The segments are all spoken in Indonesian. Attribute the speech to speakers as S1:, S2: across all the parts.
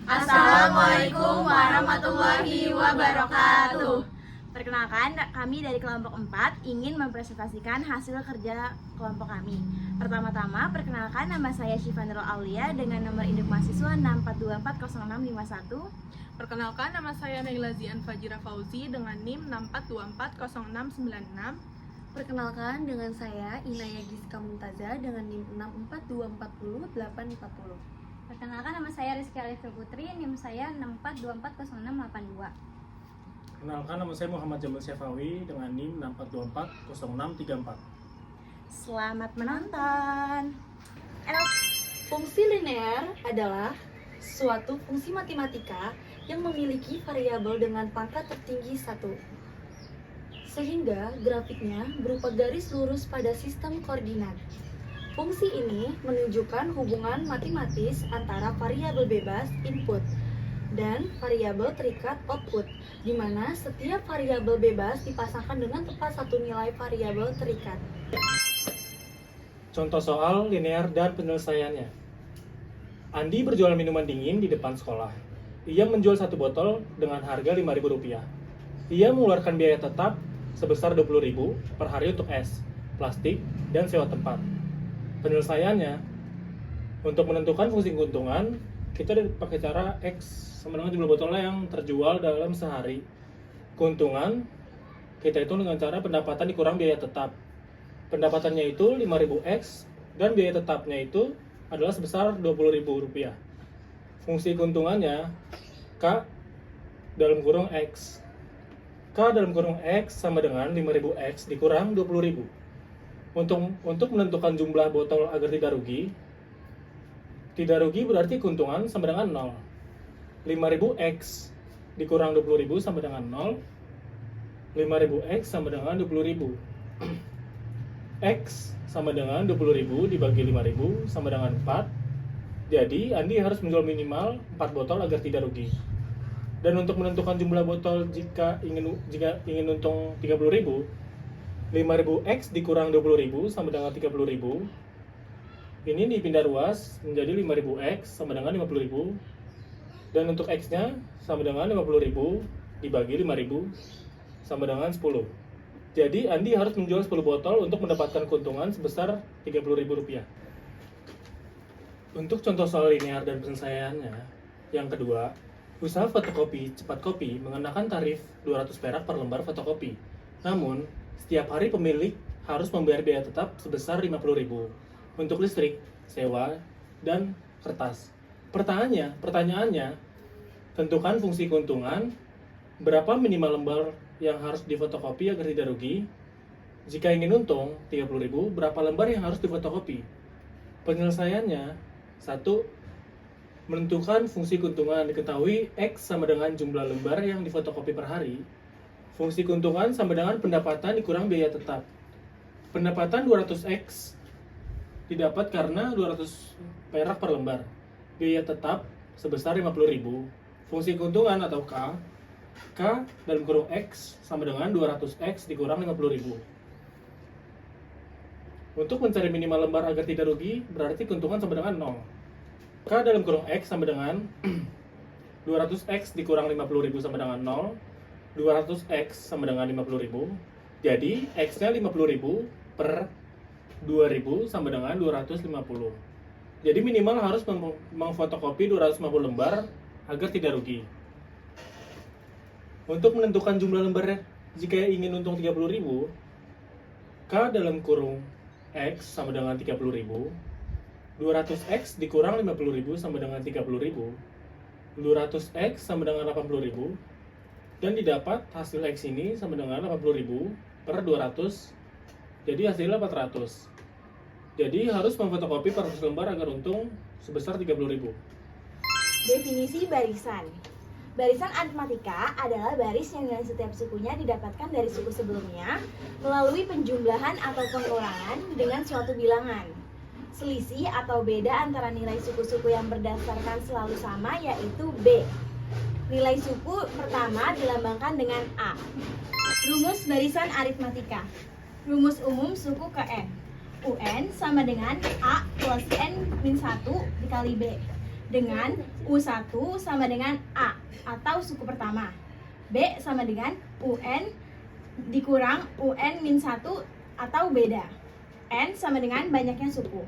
S1: Assalamualaikum warahmatullahi wabarakatuh.
S2: Perkenalkan, kami dari kelompok 4 ingin mempresentasikan hasil kerja kelompok kami. Pertama-tama, perkenalkan, nama saya Syifa Nurul Aulia dengan nomor induk mahasiswa 6424061.
S1: Perkenalkan, nama saya Naila Zian Fajira Fauzi dengan NIM 6424096.
S3: Perkenalkan, dengan saya Inaya Giska Muntaza dengan NIM 642400840.
S4: Perkenalkan, nama saya Rizky Alifah Putri, NIM saya 642400682.
S5: Perkenalkan, nama saya Muhammad Jamil Syafawi dengan NIM 6440634.
S2: Selamat menonton.
S3: Fungsi linear adalah suatu fungsi matematika yang memiliki variabel dengan pangkat tertinggi 1. Sehingga grafiknya berupa garis lurus pada sistem koordinat. Fungsi ini menunjukkan hubungan matematis antara variabel bebas input dan variabel terikat output, di mana setiap variabel bebas dipasangkan dengan tepat satu nilai variabel terikat.
S5: Contoh soal linear dan penyelesaiannya. Andi berjualan minuman dingin di depan sekolah. Ia menjual satu botol dengan harga Rp5.000. Ia mengeluarkan biaya tetap sebesar Rp20.000 per hari untuk es, plastik, dan sewa tempat. Penyelesaiannya, untuk menentukan fungsi keuntungan, kita pakai cara X sama dengan jumlah botolnya yang terjual dalam sehari. Keuntungan, kita hitung dengan cara pendapatan dikurang biaya tetap. Pendapatannya itu Rp5.000X dan biaya tetapnya itu adalah sebesar Rp20.000. Fungsi keuntungannya, K dalam kurung X. K dalam kurung X sama dengan Rp5.000X dikurang Rp20.000. Untuk menentukan jumlah botol agar tidak rugi berarti keuntungan sama dengan 0. 5.000X dikurang 20.000 sama dengan 0. 5.000X sama dengan 20.000. X sama dengan 20.000 dibagi 5.000 sama dengan 4. Jadi Andi harus menjual minimal 4 botol agar tidak rugi. Dan untuk menentukan jumlah botol jika ingin untung 30.000, 5.000X dikurang 20.000 sama dengan 30.000. Ini dipindah ruas menjadi 5.000X sama dengan 50.000. Dan untuk X-nya sama dengan 50.000 dibagi 5.000 sama dengan 10. Jadi Andi harus menjual 10 botol untuk mendapatkan keuntungan sebesar Rp30.000. Untuk contoh soal linear dan penyelesaiannya, yang kedua, usaha fotokopi cepat kopi mengenakan tarif 200 perak per lembar fotokopi. Namun, setiap hari pemilik harus membayar biaya tetap sebesar Rp50.000 untuk listrik, sewa, dan kertas. Pertanyaannya, tentukan fungsi keuntungan, berapa minimal lembar yang harus difotokopi agar tidak rugi. Jika ingin untung Rp30.000, berapa lembar yang harus difotokopi? Penyelesaiannya, 1. Menentukan fungsi keuntungan, diketahui X sama dengan jumlah lembar yang difotokopi per hari. Fungsi keuntungan sama dengan pendapatan dikurang biaya tetap. Pendapatan 200X didapat karena 200 perak per lembar. Biaya tetap sebesar Rp50.000. Fungsi keuntungan atau K dalam kurung X sama dengan 200X dikurang Rp50.000. Untuk mencari minimal lembar agar tidak rugi, berarti keuntungan sama dengan 0. K dalam kurung X sama dengan 200X dikurang Rp50.000 sama dengan 0. 200X sama dengan 50.000. Jadi X-nya 50.000 per 2.000 sama dengan 250. Jadi minimal harus memfotokopi 250 lembar agar tidak rugi. Untuk menentukan jumlah lembar jika ingin untung 30.000, K dalam kurung X sama dengan 30.000. 200X dikurang 50.000 sama dengan 30.000. 200X sama dengan 80.000. Dan didapat hasil X ini sama dengan 80.000 per 200. Jadi hasilnya 400. Jadi harus memfotokopi 400 lembar agar untung sebesar 30.000.
S2: Definisi barisan. Barisan aritmatika adalah baris yang nilai setiap sukunya didapatkan dari suku sebelumnya melalui penjumlahan atau pengurangan dengan suatu bilangan. Selisih atau beda antara nilai suku-suku yang berdasarkan selalu sama yaitu B. Nilai suku pertama dilambangkan dengan A. Rumus barisan aritmatika. Rumus umum suku ke N. UN sama dengan A plus N min 1 dikali B. dengan U1 sama dengan A atau suku pertama, B sama dengan UN dikurang UN-1 atau beda, N sama dengan banyaknya suku.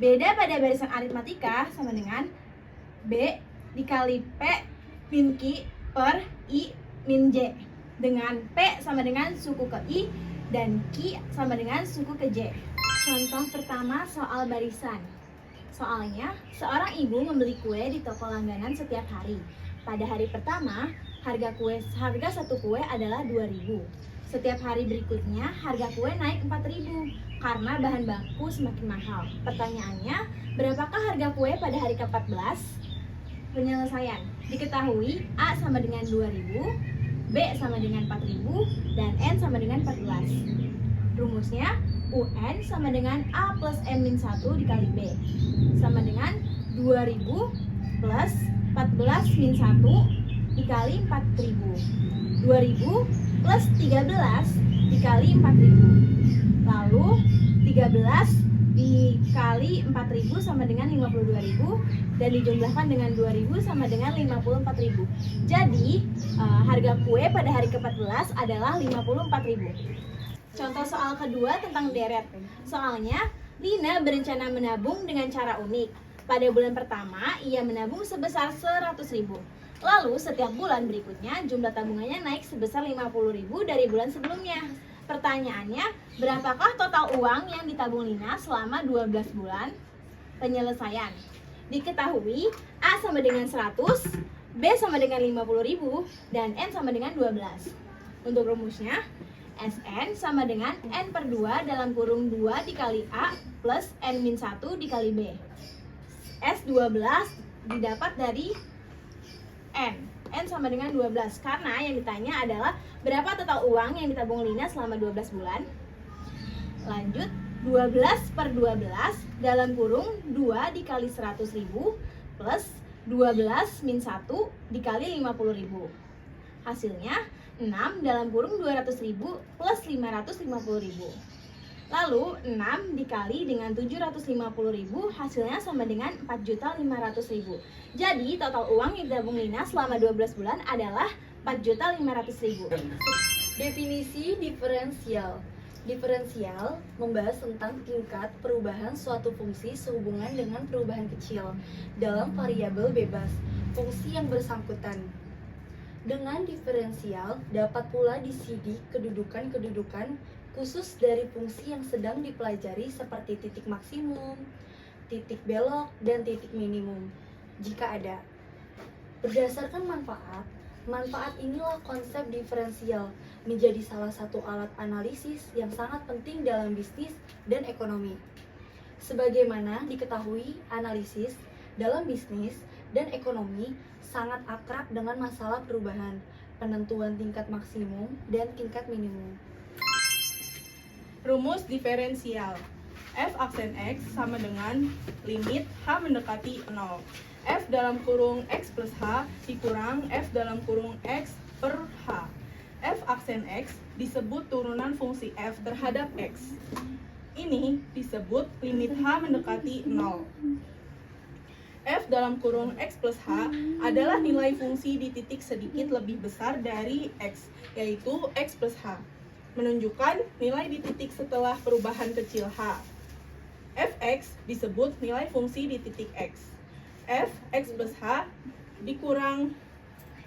S2: Beda pada barisan aritmatika sama dengan B dikali P min Q per I min J, dengan P sama dengan suku ke I dan Q sama dengan suku ke J. Contoh pertama soal barisan. Soalnya, seorang ibu membeli kue di toko langganan setiap hari. Pada hari pertama, harga satu kue adalah 2.000. Setiap hari berikutnya, harga kue naik 4.000 karena bahan baku semakin mahal. Pertanyaannya, berapakah harga kue pada hari ke-14? Penyelesaian. Diketahui A sama dengan 2.000, B sama dengan 4.000, dan N sama dengan 14. Rumusnya, UN sama dengan A plus N-1 dikali B sama dengan 2.000 plus 14 min 1 dikali 4.000. 2.000 plus 13 dikali 4.000. Lalu 13 dikali 4.000 sama dengan 52.000 dan dijumlahkan dengan 2.000 sama dengan 54.000. Jadi harga kue pada hari ke-14 adalah 54.000. Contoh soal kedua tentang deret. Soalnya, Lina berencana menabung dengan cara unik. Pada bulan pertama, ia menabung sebesar 100.000. Lalu, setiap bulan berikutnya, jumlah tabungannya naik sebesar 50.000 dari bulan sebelumnya. Pertanyaannya, berapakah total uang yang ditabung Lina selama 12 bulan? Penyelesaian. Diketahui, A sama dengan 100, B sama dengan 50.000, dan N sama dengan 12. Untuk rumusnya, Sn sama dengan N per 2 dalam kurung 2 dikali A plus N-1 dikali B. S12 didapat dari N. N sama dengan 12 karena yang ditanya adalah berapa total uang yang ditabung Lina selama 12 bulan. Lanjut, 12 per 12 dalam kurung 2 dikali 100.000 plus 12 min 1 dikali 50.000. Hasilnya 6 dalam kurung 200.000 plus 550.000. Lalu 6 dikali dengan 750.000 hasilnya sama dengan 4.500.000. Jadi total uang yang ditabung Lina selama 12 bulan adalah 4.500.000.
S3: Definisi diferensial. Diferensial membahas tentang tingkat perubahan suatu fungsi sehubungan dengan perubahan kecil dalam variabel bebas fungsi yang bersangkutan. Dengan diferensial dapat pula disidik kedudukan-kedudukan khusus dari fungsi yang sedang dipelajari seperti titik maksimum, titik belok, dan titik minimum jika ada. Berdasarkan manfaat inilah konsep diferensial menjadi salah satu alat analisis yang sangat penting dalam bisnis dan ekonomi. Sebagaimana diketahui, analisis dalam bisnis dan ekonomi sangat akrab dengan masalah perubahan, penentuan tingkat maksimum dan tingkat minimum.
S1: Rumus diferensial. F aksen X sama dengan limit H mendekati 0. F dalam kurung X plus H dikurang F dalam kurung X per H. F aksen X disebut turunan fungsi F terhadap X. Ini disebut limit H mendekati 0. F dalam kurung X plus H adalah nilai fungsi di titik sedikit lebih besar dari X, yaitu X plus H, menunjukkan nilai di titik setelah perubahan kecil H. Fx disebut nilai fungsi di titik X. F X plus H dikurang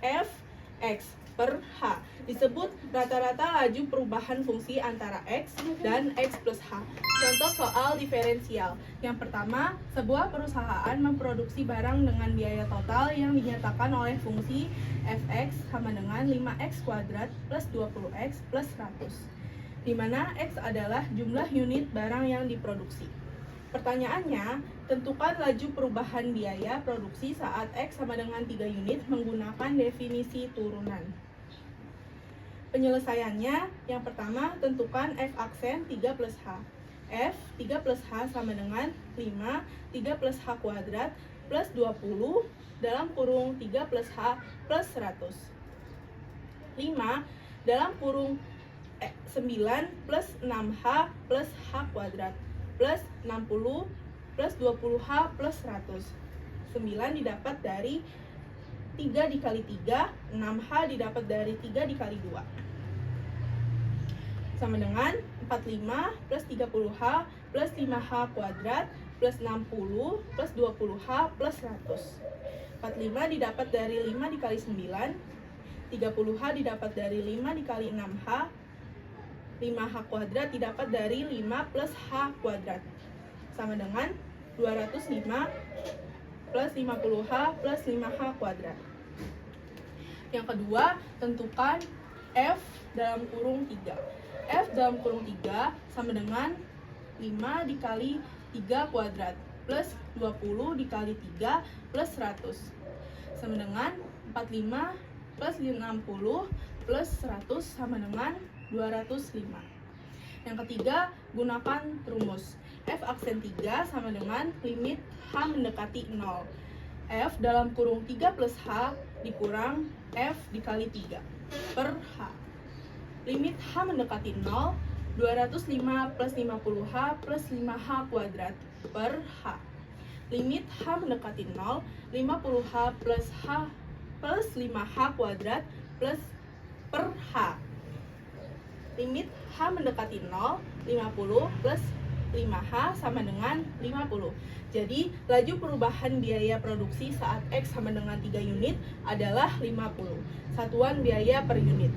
S1: F X per H disebut rata-rata laju perubahan fungsi antara X dan X plus H. Contoh soal diferensial. Yang pertama, sebuah perusahaan memproduksi barang dengan biaya total yang dinyatakan oleh fungsi Fx sama dengan 5x kuadrat plus 20x plus 100, di mana X adalah jumlah unit barang yang diproduksi. Pertanyaannya, tentukan laju perubahan biaya produksi saat X sama dengan 3 unit menggunakan definisi turunan. Penyelesaiannya, yang pertama, tentukan F aksen 3 plus H. F 3 plus H sama dengan 5, 3 plus H kuadrat plus 20 dalam kurung 3 plus H plus 100. 5 dalam kurung 9 plus 6H plus H kuadrat plus 60 plus 20H plus 100. 9 didapat dari 3 dikali 3, 6H didapat dari 3 dikali 2. Sama dengan 45 plus 30H plus 5H kuadrat plus 60 plus 20H plus 100. 45 didapat dari 5 dikali 9, 30H didapat dari 5 dikali 6H, 5H kuadrat didapat dari 5 plus H kuadrat. Sama dengan 205 plus 50H plus 5H kuadrat. Yang kedua, tentukan F dalam kurung 3. F dalam kurung 3 sama dengan 5 dikali 3 kuadrat plus 20 dikali 3 plus 100 sama dengan 45 plus 60 plus 100 sama dengan 205. Yang ketiga, gunakan rumus. F aksen 3 sama dengan limit H mendekati 0. F dalam kurung 3 plus H dikurang F dikali 3 per H. Limit H mendekati 0, 205 plus 50H plus 5H kuadrat per H. Limit H mendekati 0, 50H plus H plus 5H kuadrat plus per H. Limit H mendekati 0, 50 plus 5H sama dengan 50. Jadi, laju perubahan biaya produksi saat X sama dengan 3 unit adalah 50. Satuan biaya per unit.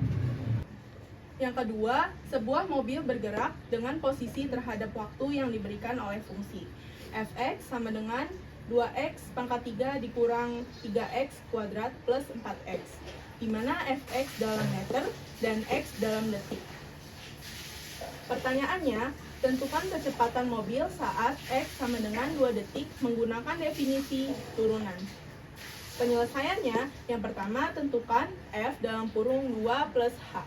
S1: Yang kedua, sebuah mobil bergerak dengan posisi terhadap waktu yang diberikan oleh fungsi. Fx sama dengan 2x pangkat 3 dikurang 3x kuadrat plus 4x, di mana Fx dalam meter dan x dalam detik. Pertanyaannya, tentukan kecepatan mobil saat x sama dengan 2 detik menggunakan definisi turunan. Penyelesaiannya, yang pertama tentukan F dalam kurung 2 plus H.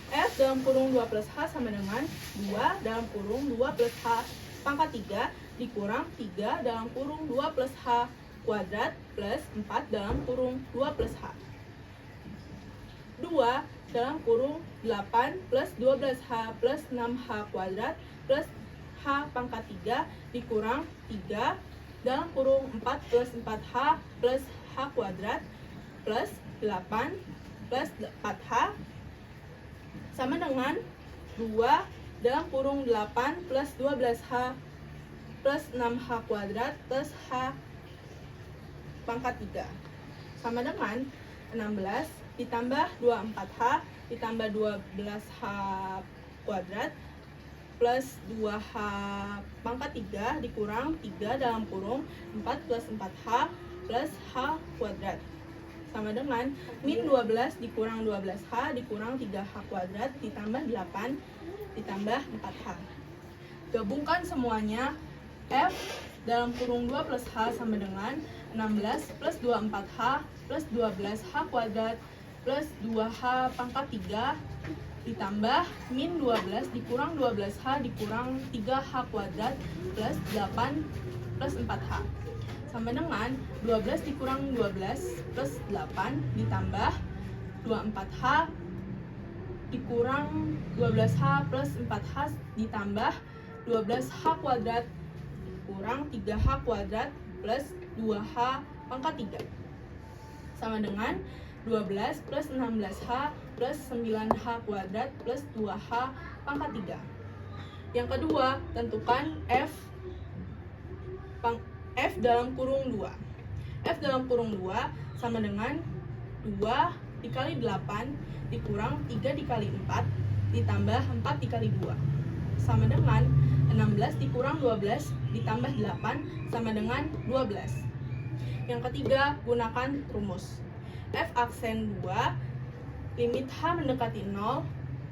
S1: F dalam kurung 2 plus H sama dengan 2 dalam kurung 2 plus H pangkat 3 dikurang 3 dalam kurung 2 plus H kuadrat plus 4 dalam kurung 2 plus H. 2 dalam kurung 8 plus 12H plus 6H kuadrat plus H pangkat 3 dikurang 3 dalam kurung 4 plus 4H plus H kuadrat plus 8 plus 4H sama dengan 2 dalam kurung 8 plus 12H plus 6H kuadrat plus H pangkat 3 sama dengan 16 ditambah 24H ditambah 12H kuadrat plus 2H pangkat 3 dikurang 3 dalam kurung 4 plus 4H plus H kuadrat sama dengan min 12 dikurang 12H dikurang 3H kuadrat ditambah 8 ditambah 4H. Gabungkan semuanya. F dalam kurung 2 plus H sama dengan 16 plus 24H plus 12H kuadrat plus 2H pangkat 3 ditambah min 12 dikurang 12H dikurang 3H kuadrat plus 8 plus 4H sama dengan 12 dikurang 12 plus 8 ditambah 24H dikurang 12H plus 4H ditambah 12H kuadrat dikurang 3H kuadrat plus 2H pangkat 3 sama dengan 12 plus 16H plus 9H kuadrat plus 2H pangkat 3. Yang kedua, tentukan F dalam kurung 2. F dalam kurung 2 sama dengan 2 dikali 8 dikurang 3 dikali 4 ditambah 4 dikali 2 sama dengan 16 dikurang 12 ditambah 8 sama dengan 12. Yang ketiga, gunakan rumus. F aksen 2 limit H mendekati 0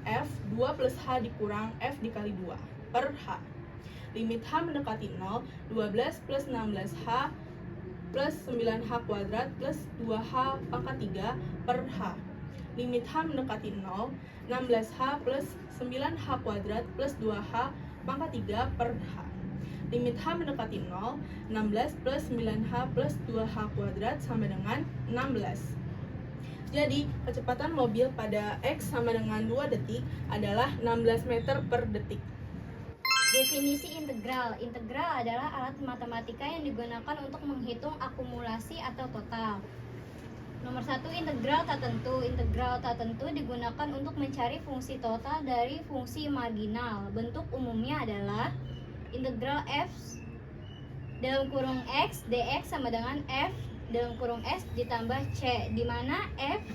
S1: F 2 plus H dikurang F dikali 2 per H. Limit H mendekati 0 12 plus 16H plus 9H kuadrat plus 2H pangkat 3 per H. Limit H mendekati 0 16H plus 9H kuadrat plus 2H pangkat 3 per H. Limit H mendekati 0 16 plus 9H plus 2H kuadrat sama dengan 16. Jadi, kecepatan mobil pada X sama dengan 2 detik adalah 16 meter per detik.
S4: Definisi integral. Integral adalah alat matematika yang digunakan untuk menghitung akumulasi atau total. Nomor 1, integral tak tentu. Integral tak tentu digunakan untuk mencari fungsi total dari fungsi marginal. Bentuk umumnya adalah integral f dalam kurung x dx sama dengan f dalam kurung s ditambah c, di mana f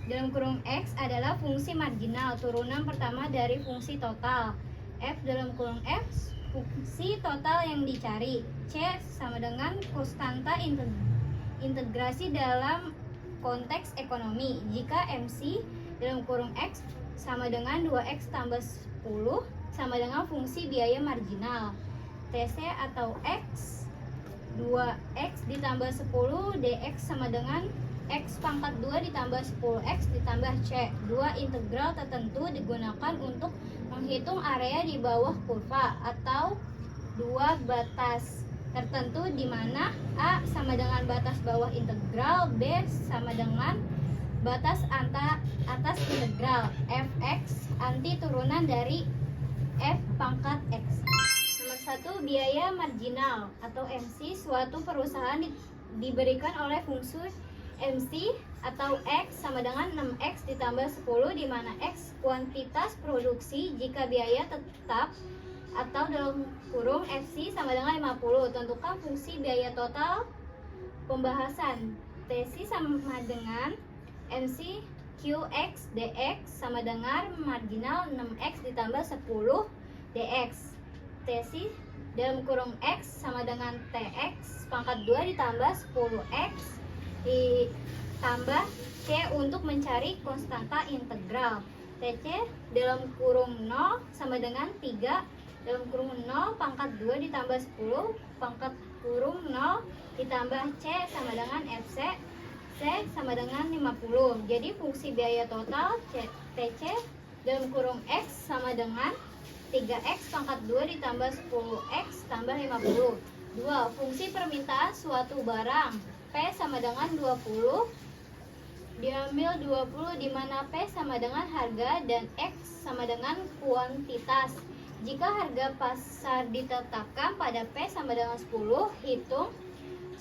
S4: dalam kurung x adalah fungsi marginal, turunan pertama dari fungsi total. F dalam kurung x fungsi total yang dicari. C sama dengan konstanta integrasi dalam konteks ekonomi. Jika MC dalam kurung x sama dengan 2x tambah 10 sama dengan fungsi biaya marginal. TC atau x 2x ditambah 10 dx sama dengan x pangkat 2 ditambah 10x ditambah c. Dua integral tertentu digunakan untuk menghitung area di bawah kurva atau dua batas tertentu di mana A sama dengan batas bawah integral, B sama dengan batas atas integral. Fx anti turunan dari f pangkat x. Nomor 1, biaya marginal atau MC. Suatu perusahaan diberikan oleh fungsi MC atau X sama dengan 6X ditambah 10, di mana X kuantitas produksi jika biaya tetap atau dalam kurung FC sama dengan 50. Tentukan fungsi biaya total pembahasan. TC sama dengan MC QX DX sama dengan marginal 6X ditambah 10 DX. TC dalam kurung X sama dengan TX pangkat 2 ditambah 10X ditambah C untuk mencari konstanta integral. TC dalam kurung 0 sama dengan 3 dalam kurung 0 pangkat 2 ditambah 10 pangkat kurung 0 ditambah C sama dengan FC. C sama dengan 50. Jadi fungsi biaya total TC dalam kurung X sama dengan 3X pangkat 2 ditambah 10X tambah 50. 2. Fungsi permintaan suatu barang. P sama dengan 20 diambil 20, di mana P sama dengan harga dan X sama dengan kuantitas. Jika harga pasar ditetapkan pada P sama dengan 10, hitung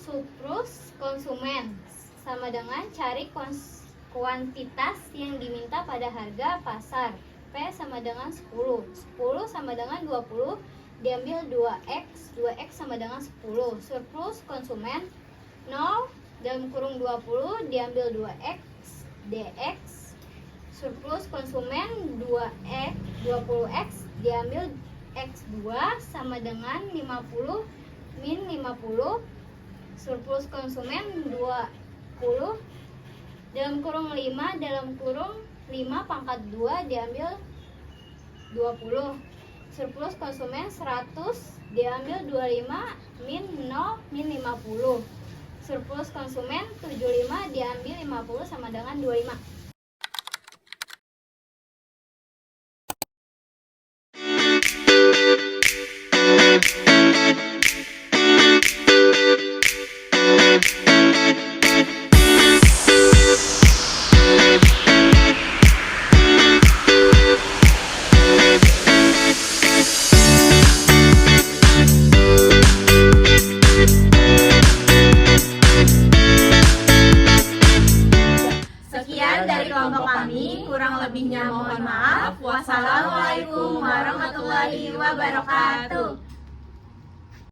S4: surplus konsumen sama dengan cari kuantitas yang diminta pada harga pasar. P sama dengan 10. 10 sama dengan 20 diambil 2X. 2X sama dengan 10. Surplus konsumen 0 dalam kurung 20 diambil 2X dx. Surplus konsumen 20X diambil X2 sama dengan 50 min 50. Surplus konsumen 20 dalam kurung 5 dalam kurung 5 pangkat 2 diambil 20. Surplus konsumen 100 diambil 25 min 0 min 50. Surplus konsumen 75 diambil 50 sama dengan 25.